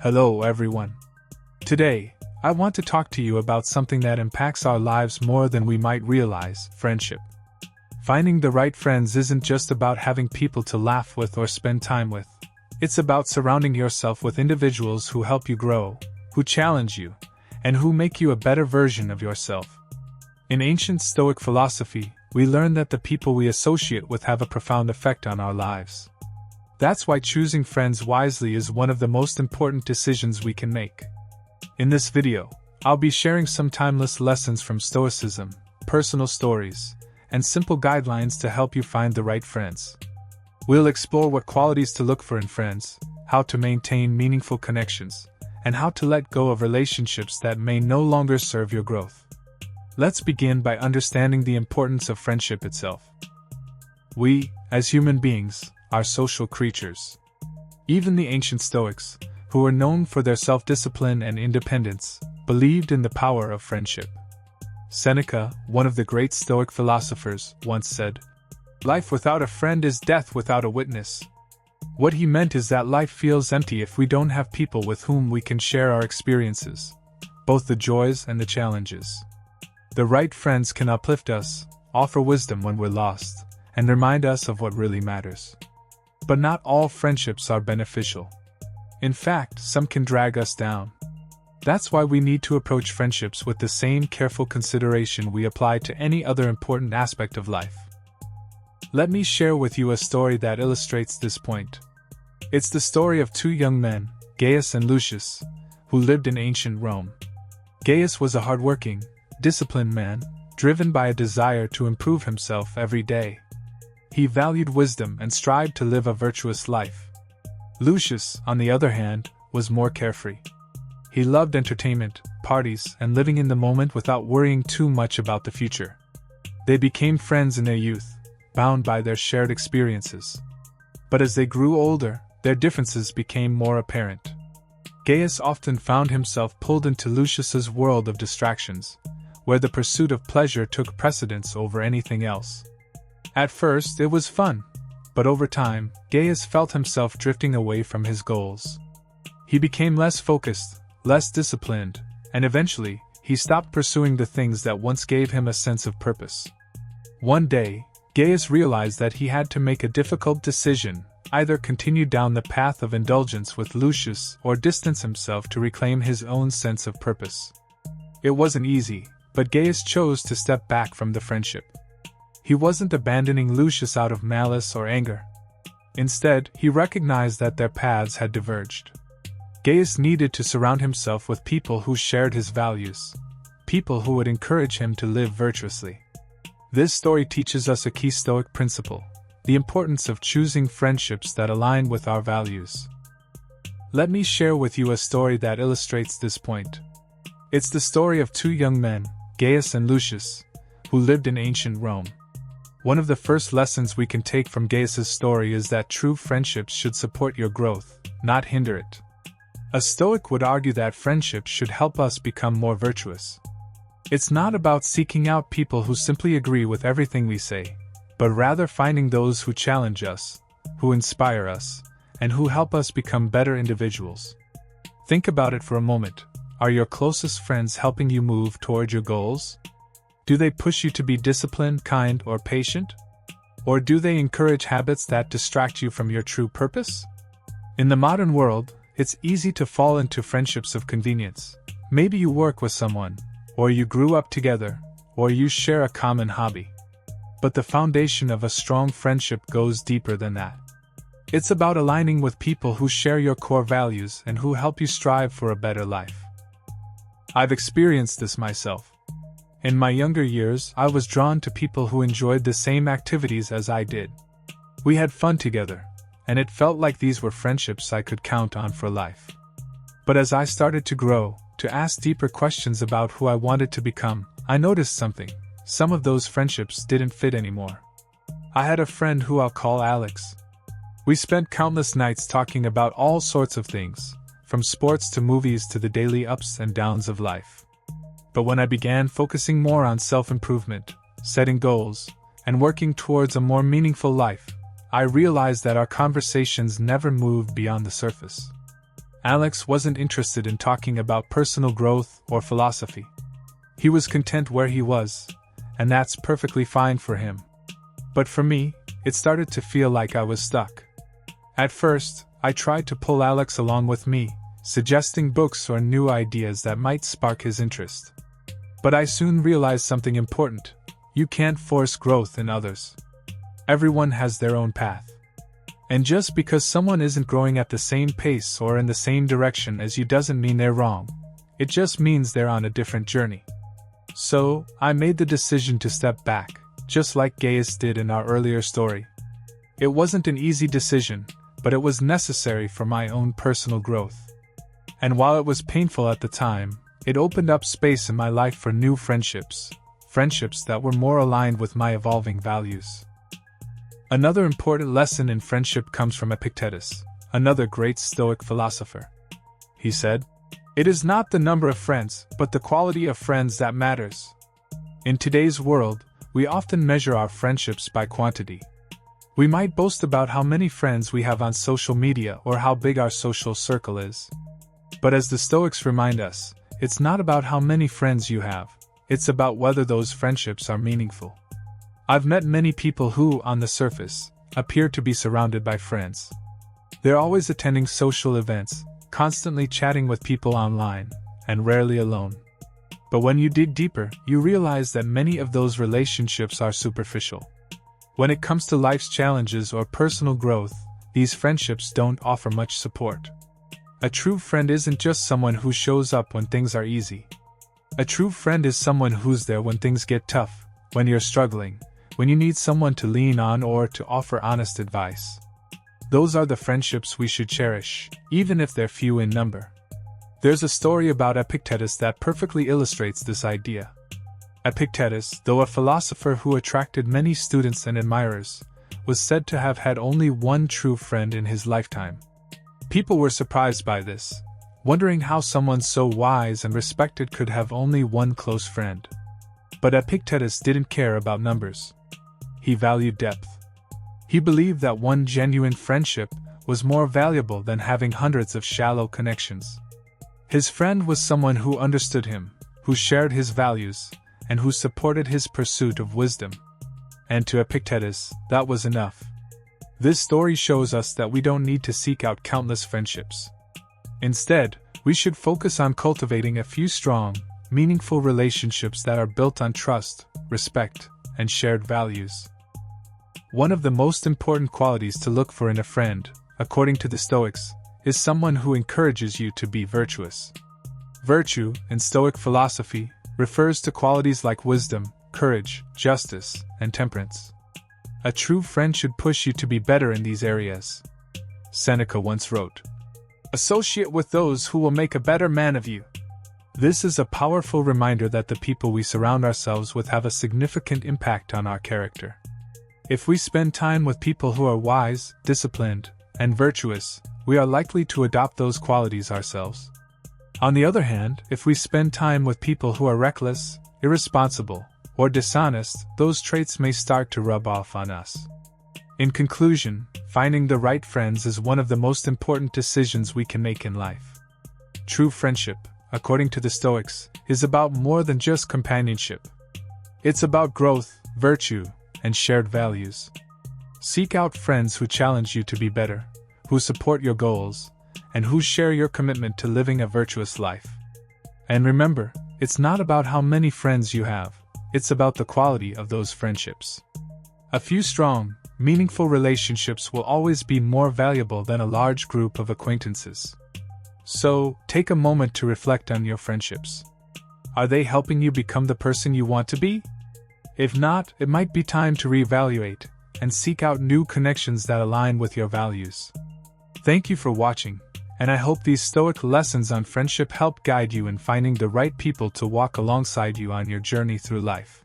Hello everyone. Today, I want to talk to you about something that impacts our lives more than we might realize: friendship. Finding the right friends isn't just about having people to laugh with or spend time with. It's about surrounding yourself with individuals who help you grow, who challenge you, and who make you a better version of yourself. In ancient Stoic philosophy, we learn that the people we associate with have a profound effect on our lives. That's why choosing friends wisely is one of the most important decisions we can make. In this video, I'll be sharing some timeless lessons from Stoicism, personal stories, and simple guidelines to help you find the right friends. We'll explore what qualities to look for in friends, how to maintain meaningful connections, and how to let go of relationships that may no longer serve your growth. Let's begin by understanding the importance of friendship itself. We, as human beings, are social creatures. Even the ancient Stoics, who were known for their self-discipline and independence, believed in the power of friendship. Seneca, one of the great Stoic philosophers, once said, "Life without a friend is death without a witness." What he meant is that life feels empty if we don't have people with whom we can share our experiences, both the joys and the challenges. The right friends can uplift us, offer wisdom when we're lost, and remind us of what really matters. But not all friendships are beneficial. In fact, some can drag us down. That's why we need to approach friendships with the same careful consideration we apply to any other important aspect of life. Let me share with you a story that illustrates this point. It's the story of two young men, Gaius and Lucius, who lived in ancient Rome. Gaius was a hardworking, disciplined man, driven by a desire to improve himself every day. He valued wisdom and strived to live a virtuous life. Lucius, on the other hand, was more carefree. He loved entertainment, parties, and living in the moment without worrying too much about the future. They became friends in their youth, bound by their shared experiences. But as they grew older, their differences became more apparent. Gaius often found himself pulled into Lucius's world of distractions, where the pursuit of pleasure took precedence over anything else. At first, it was fun, but over time, Gaius felt himself drifting away from his goals. He became less focused, less disciplined, and eventually, he stopped pursuing the things that once gave him a sense of purpose. One day, Gaius realized that he had to make a difficult decision: either continue down the path of indulgence with Lucius or distance himself to reclaim his own sense of purpose. It wasn't easy, but Gaius chose to step back from the friendship. He wasn't abandoning Lucius out of malice or anger. Instead, he recognized that their paths had diverged. Gaius needed to surround himself with people who shared his values, people who would encourage him to live virtuously. This story teaches us a key Stoic principle: the importance of choosing friendships that align with our values. Let me share with you a story that illustrates this point. It's the story of two young men, Gaius and Lucius, who lived in ancient Rome. One of the first lessons we can take from Gaius's story is that true friendships should support your growth, not hinder it. A Stoic would argue that friendships should help us become more virtuous. It's not about seeking out people who simply agree with everything we say, but rather finding those who challenge us, who inspire us, and who help us become better individuals. Think about it for a moment. Are your closest friends helping you move toward your goals? Do they push you to be disciplined, kind, or patient? Or do they encourage habits that distract you from your true purpose? In the modern world, it's easy to fall into friendships of convenience. Maybe you work with someone, or you grew up together, or you share a common hobby. But the foundation of a strong friendship goes deeper than that. It's about aligning with people who share your core values and who help you strive for a better life. I've experienced this myself. In my younger years, I was drawn to people who enjoyed the same activities as I did. We had fun together, and it felt like these were friendships I could count on for life. But as I started to grow, to ask deeper questions about who I wanted to become, I noticed something. Some of those friendships didn't fit anymore. I had a friend who I'll call Alex. We spent countless nights talking about all sorts of things, from sports to movies to the daily ups and downs of life. But when I began focusing more on self-improvement, setting goals, and working towards a more meaningful life, I realized that our conversations never moved beyond the surface. Alex wasn't interested in talking about personal growth or philosophy. He was content where he was, and that's perfectly fine for him. But for me, it started to feel like I was stuck. At first, I tried to pull Alex along with me, suggesting books or new ideas that might spark his interest. But I soon realized something important: you can't force growth in others. Everyone has their own path. And just because someone isn't growing at the same pace or in the same direction as you doesn't mean they're wrong. It just means they're on a different journey. So, I made the decision to step back, just like Gaius did in our earlier story. It wasn't an easy decision, but it was necessary for my own personal growth. And while it was painful at the time, it opened up space in my life for new friendships that were more aligned with my evolving values. Another important lesson in friendship comes from Epictetus, another great Stoic philosopher. He said, "It is not the number of friends, but the quality of friends that matters." In today's world, we often measure our friendships by quantity. We might boast about how many friends we have on social media or how big our social circle is. But as the Stoics remind us, it's not about how many friends you have, it's about whether those friendships are meaningful. I've met many people who, on the surface, appear to be surrounded by friends. They're always attending social events, constantly chatting with people online, and rarely alone. But when you dig deeper, you realize that many of those relationships are superficial. When it comes to life's challenges or personal growth, these friendships don't offer much support. A true friend isn't just someone who shows up when things are easy. A true friend is someone who's there when things get tough, when you're struggling, when you need someone to lean on or to offer honest advice. Those are the friendships we should cherish, even if they're few in number. There's a story about Epictetus that perfectly illustrates this idea. Epictetus, though a philosopher who attracted many students and admirers, was said to have had only one true friend in his lifetime. People were surprised by this, wondering how someone so wise and respected could have only one close friend. But Epictetus didn't care about numbers. He valued depth. He believed that one genuine friendship was more valuable than having hundreds of shallow connections. His friend was someone who understood him, who shared his values, and who supported his pursuit of wisdom. And to Epictetus, that was enough. This story shows us that we don't need to seek out countless friendships. Instead, we should focus on cultivating a few strong, meaningful relationships that are built on trust, respect, and shared values. One of the most important qualities to look for in a friend, according to the Stoics, is someone who encourages you to be virtuous. Virtue, in Stoic philosophy, refers to qualities like wisdom, courage, justice, and temperance. A true friend should push you to be better in these areas. Seneca once wrote, "Associate with those who will make a better man of you." This is a powerful reminder that the people we surround ourselves with have a significant impact on our character. If we spend time with people who are wise, disciplined, and virtuous, we are likely to adopt those qualities ourselves. On the other hand, if we spend time with people who are reckless, irresponsible, or dishonest, those traits may start to rub off on us. In conclusion, finding the right friends is one of the most important decisions we can make in life. True friendship, according to the Stoics, is about more than just companionship. It's about growth, virtue, and shared values. Seek out friends who challenge you to be better, who support your goals, and who share your commitment to living a virtuous life. And remember, it's not about how many friends you have, it's about the quality of those friendships. A few strong, meaningful relationships will always be more valuable than a large group of acquaintances. So, take a moment to reflect on your friendships. Are they helping you become the person you want to be? If not, it might be time to reevaluate and seek out new connections that align with your values. Thank you for watching, and I hope these Stoic lessons on friendship help guide you in finding the right people to walk alongside you on your journey through life.